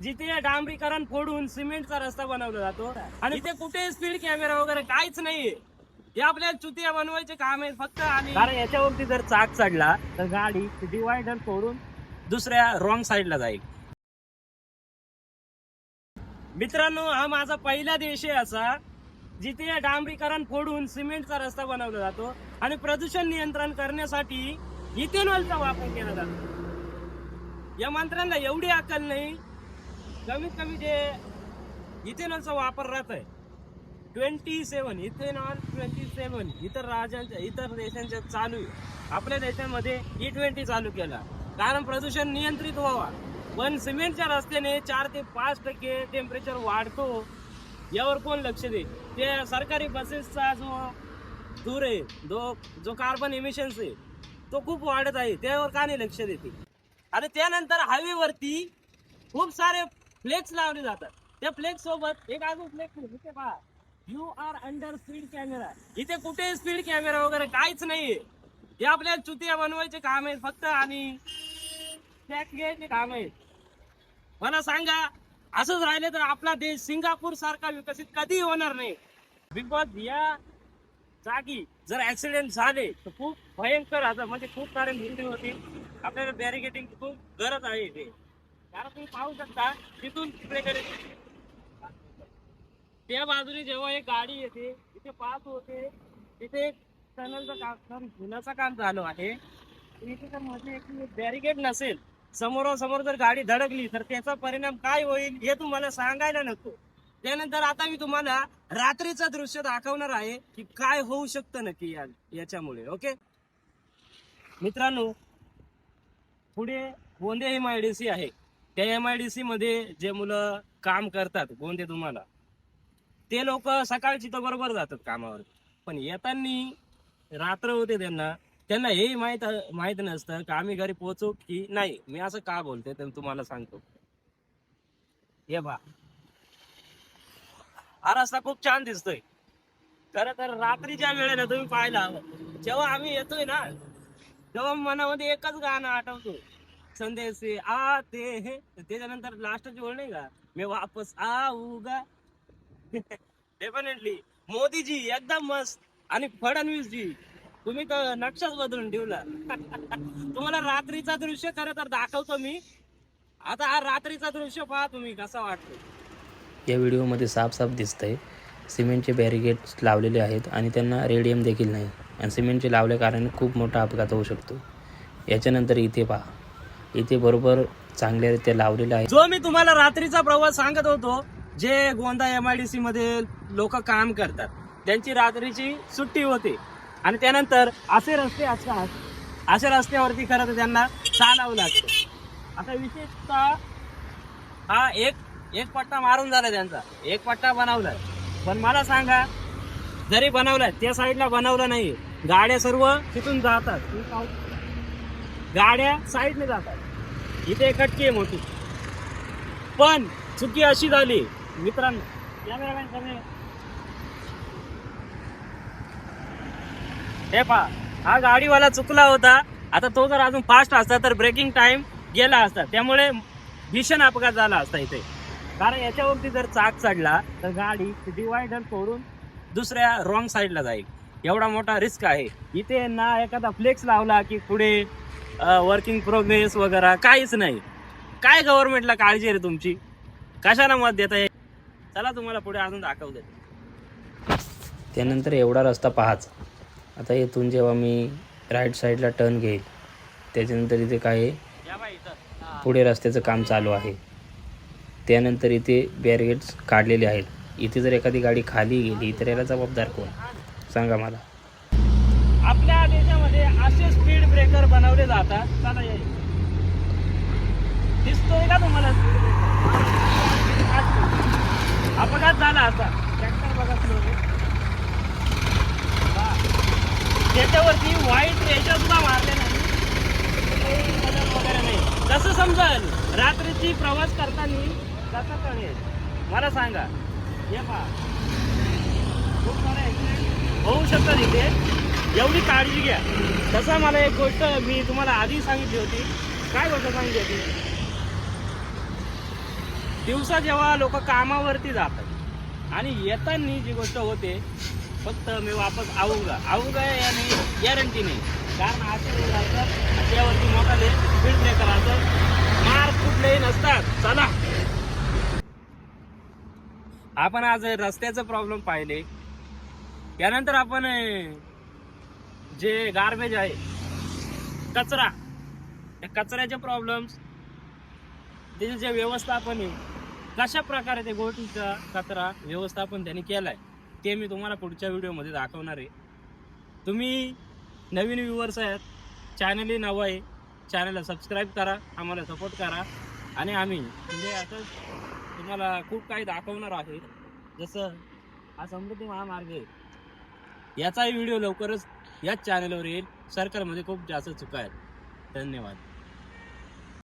जिथे डांबरीकरण फोडून सिमेंटचा रस्ता बनवला जातो आणि इथे कुठे स्पीड कॅमेरा वगैरे काहीच नाहीये. हे आपल्याला चुतिया बनवायचे काम आहे फक्त. आणि कारण याच्यावरती जर चाक चढला तर गाडी डिवायडर फोडून दुसऱ्या रॉंग साईडला जाईल. मित्रांनो, हा माझा पहिला देश आहे असा जिथे डांबरीकरण फोडून सिमेंटचा रस्ता बनवला जातो आणि प्रदूषण नियंत्रण करण्यासाठी इथेनॉलचा वापर केला जातो. या मंत्र्यांना एवढी अक्कल नाही. कमीत कमी जे इथेनॉलचा वापर राहत आहे 27 इथेनॉल 27 इतर देशांच्या चालू आहे. आपल्या देशामध्ये E20 चालू केला कारण प्रदूषण नियंत्रित व्हावा. पण सिमेंटच्या रस्त्याने 4 ते 5% टेम्परेचर वाढतो. यावर कोण लक्ष दे? ते सरकारी बसेसचा जो धूर आहे, जो कार्बन इमिशन्स आहे तो खूप वाढत आहे. त्यावर का नाही लक्ष देते? आणि त्यानंतर हायवेवरती खूप सारे फ्लेक्स लावले जातात. त्या फ्लेक्स सोबत एक अजून फ्लेक्स इथे पहा, you are under speed camera. इथे कुठे स्पीड कॅमेरा वगैरे काहीच नाहीये. हे आपल्याला चुतिया बनवायचे काम आहे फक्त आणि टॅक्स घ्यायचे काम आहे. मला सांगा, असंच राहिले तर आपला देश सिंगापूर सारखा विकसित कधी होणार नाही. बिकॉज या जागी जर ऍक्सिडेंट झाले तर खूप भयंकर आता म्हणजे खूप सारे मृत्यू होतील. आपल्याला बॅरिकेटिंग खूप गरज आहे इथे. कारण तुम्ही पाहू शकता तिथून तिकडे त्या बाजूने जेव्हा एक गाडी येते इथे पास होते, तिथे टनलचं काम धुण्याचं काम चालू आहे. इथे जर मध्ये एक बॅरिकेड नसेल, समोरासमोर जर गाडी धडकली तर त्याचा परिणाम काय होईल हे तुम्हाला सांगायला नको. त्यानंतर आता मी तुम्हाला रात्रीचं दृश्य दाखवणार आहे की काय होऊ शकतं नक्की याच्यामुळे. ओके मित्रांनो, पुढे गोंदे MIDC आहे. त्या MIDC मध्ये जे मुलं काम करतात गोंदे तुम्हाला, ते लोक सकाळची तर बरोबर जातात कामावर, पण येताना रात्र होते. त्यांना हे माहित नसतं का आम्ही घरी पोहोचू की नाही. मी असं का बोलते तर तुम्हाला सांगतो. हे बा, हा रस्ता खूप छान दिसतोय. खरं तर रात्रीच्या वेळेला तुम्ही पाहायला हवं. जेव्हा आम्ही येतोय ना तेव्हा मनामध्ये एकच गाणं आठवतो, संदेश से आते हैं. त्याच्यानंतर लास्टची ओळ नाही का, मी वापस आऊगा. डेफिनेटली मोदीजी एकदम मस्त. आणि फडणवीस जी, तुम्ही तर नक्षाच बदलून ठेवला. तुम्हाला रात्रीचा दृश्य खरं तर दाखवतो मी. आता हा रात्रीचा दृश्य पहा तुम्ही कसा वाटतो. या व्हिडिओमध्ये साफ दिसतंय सिमेंटचे बॅरिकेड्स लावलेले आहेत आणि त्यांना रेडियम देखील नाही. आणि सिमेंटचे लावल्या कारणाने खूप मोठा अपघात होऊ शकतो. याच्यानंतर इथे पहा, इथे बरोबर चांगल्यारीत्या लावलेलं आहे. जो मी तुम्हाला रात्रीचा प्रवास सांगत होतो, जे गोंदा MIDC मध्ये लोक काम करतात त्यांची रात्रीची सुट्टी होते आणि त्यानंतर असे रस्ते असतात. अशा रस्त्यावरती खरं तर त्यांना चालावं लागतं. आता विशेषतः हा एक पट्टा मारून झाला, त्यांचा एक पट्टा बनवलाय. पण मला सांगा, जरी बनवलाय त्या साईडला बनवलं नाही, गाड्या सर्व तिथून जातात. गाड्या साईडने जातात. इथे एक खटकी आहे मोठी. पण चुकी अशी झाली मित्रांनो, कॅमेरामॅन कमी, हे पहा, हा गाडीवाला चुकला होता. आता तो जर अजून फास्ट असता तर ब्रेकिंग टाइम गेला असता, त्यामुळे भीषण अपघात झाला असता इथे. कारण याच्यावरती जर चाक चढला तर गाडी डिवायडर तोडून दुसऱ्या रॉंग साईडला जाईल. एवढा मोठा रिस्क आहे इथे. ना एखादा फ्लेक्स लावला की पुढे वर्किंग प्रोग्रेस वगैरे काहीच नाही. काय गव्हर्नमेंटला काळजी आहे रे तुमची? कशाला मत देता येईल? चला तुम्हाला पुढे अजून दाखवते. त्यानंतर एवढा रस्ता पाहाच. आता इथून जेव्हा मी राईट साईडला टर्न घेईल, त्याच्यानंतर इथे काय पुढे रस्त्याचं काम चालू आहे. त्यानंतर इथे बॅरिकेड्स काढलेले आहेत. इथे जर एखादी गाडी खाली गेली तर याला जबाबदार कोण सांगा मला. आपल्या देशामध्ये असे स्पीड ब्रेकर बनवले जातात. चला दिसतोय का तुम्हाला स्पीड ब्रेकर? अपघात झाला असा ट्रॅक्टर बघा त्याच्यावरती व्हाईट रेषा सुद्धा मारले नाही, वगैरे नाही. कसं समजेल रात्रीची प्रवास करताना? कसं कळेल मला सांगा. हे पहा, खूप सारे ऍक्सिडेंट होऊ शकतात इथे. एवढी काळजी घ्या. तसं मला एक गोष्ट मी तुम्हाला आधी सांगितली होती. काय गोष्ट सांगितली होती? दिवसा जेव्हा लोक कामावरती जातात आणि येताना जी गोष्ट होते फक्त मी वापस आऊगा याने गॅरंटी नाही, कारण असे रोड असतात त्यावरती मोठाले स्पीड ब्रेकर असतात, मार्क कुठलेही नसतात. चला आपण आज रस्त्याचं प्रॉब्लेम पाहिले, त्यानंतर आपण जे गार्बेज आहे कचरा, त्या कचऱ्याचे प्रॉब्लेम्स, त्याचे जे व्यवस्थापन आहे कशा प्रकारे ते गोष्टीचा कचरा व्यवस्थापन त्यांनी केलाय ते मी तुम्हाला पुढच्या व्हिडिओमध्ये दाखवणार आहे. तुम्ही नवीन व्ह्यूअर्स आहेत, चॅनलही नवं आहे, चॅनलला सबस्क्राईब करा, आम्हाला सपोर्ट करा. आणि आम्ही म्हणजे आता तुम्हाला खूप काही दाखवणार आहे, जसं हा समृद्धी महामार्ग आहे याचाही व्हिडिओ लवकरच याच चॅनलवर येईल. सर्कलमध्ये खूप जास्त चुका आहेत. धन्यवाद.